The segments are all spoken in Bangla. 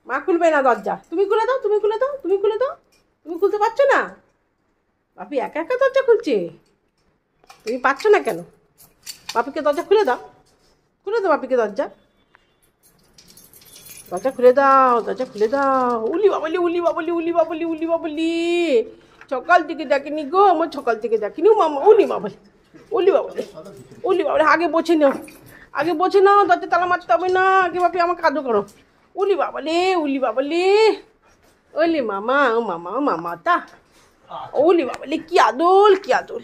মা খুলবে না দরজা, তুমি খুলে দাও, তুমি খুলে দাও, তুমি খুলে দাও। তুমি খুলতে পারছো না? বাপি একা একা দরজা খুলছে, তুমি পারছো না কেন? বাপিকে দরজা খুলে দাও, খুলে দাও বাপিকে দরজা, দরজা খুলে দাও, দরজা খুলে দাও। উলি বাবলি, উলি বাবলি, উলি বাবলি, উলি বাবলি, সকাল থেকে ডাকিনি গো, আমার সকাল থেকে ডাকিনি মামা। উলি বাবলি, উলি বাবলি, উলি বাবলি, আগে বসে নাও, আগে বসে নাও, দরজা তালা মারতে হবে না, আগে বাপি আমাকে আদর করো। উলি বাবলি, উলি বাবলি, ওলি মামা, ও মামা, ও মামা তা, ওলি বাবলি, কি আদর, কি আদর,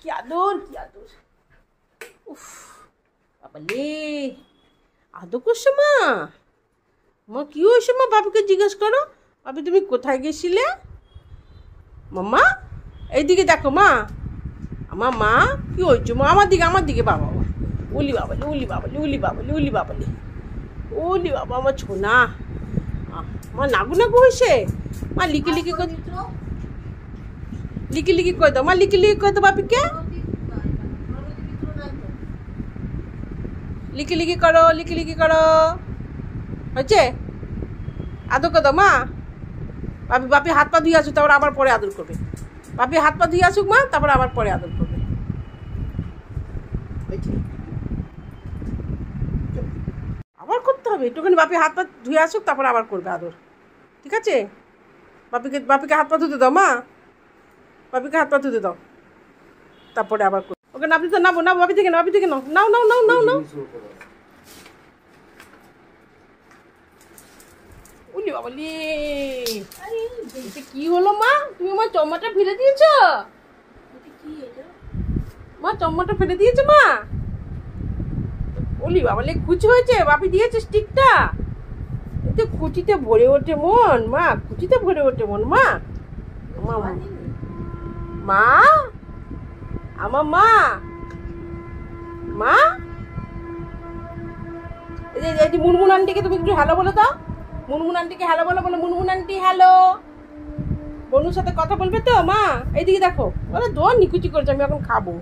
কি আদর, কি আদর। উফ বাবলি, আদর করছো মা? মা কি হয়েছে মা? বাপিকে জিজ্ঞেস করো, বাপি তুমি কোথায় গেছিলে? মাম্মা এইদিকে দেখো মা, আমার মা কি হয়েছে মা? আমার দিকে, আমার দিকে, বাবা, উলি বাবলি, উলি বাবলি, উলি বাবলি, উলি বাবলি, উলি বাবা, আমার ছোনা, আমার নাগু নাগু হয়েছে। মা লিখি লিখি করে, লিখি লিখি করে দাও মা, লিখি লিখি করে দাও বাপিকে, লিখি লিখি করো, লিখি লিখি করো, হয়েছে? আদর করে দাও মা। বাপি, বাপি হাত পা ধুয়ে আসুক, তারপর আবার পরে আদর করবে। বাপি হাত পা ধুয়ে আসুক মা, তারপর আবার পরে আদর করবে। আবার করতে হবে একটুখানি, বাপি হাত পা ধুয়ে আসুক, তারপর আবার করবে আদর, ঠিক আছে? বাপিকে, বাপিকে হাত পা ধুতে দাও মা, বাপিকে হাত পা ধুতে দাও, তারপরে আবার করবে। ওকে নাবি তো, নাবো নাও, বাপি থেকে নাও, বাপি থেকে নাও, নাও নাও নাও নাও নাও। উলি বাবলি, কি হলো মা? তুমি আমার চম্মাটা ফেলে দিয়েছ মা, চম্মাটা ফেলে দিয়েছো মা? উলি বাবলি, কুচি হয়েছে, বাপি দিয়েছে স্টিকটা, এতে কুচিতে ভরে ওঠে মন মা, কুচিতে ভরে ওঠে মন মা। মা, আমার মা, মা, এই যে মুনমুন আন্টিকে তুমি একটু হ্যালো বলে দাও, মুনমুন আন্টিকে হ্যালো বলো, বলো মুনমুন আন্টি হ্যালো। বনুর সাথে কথা বলবে তো মা? এইদিকে দেখো, বলে দোর নিকুচি করেছে, আমি এখন খাবো।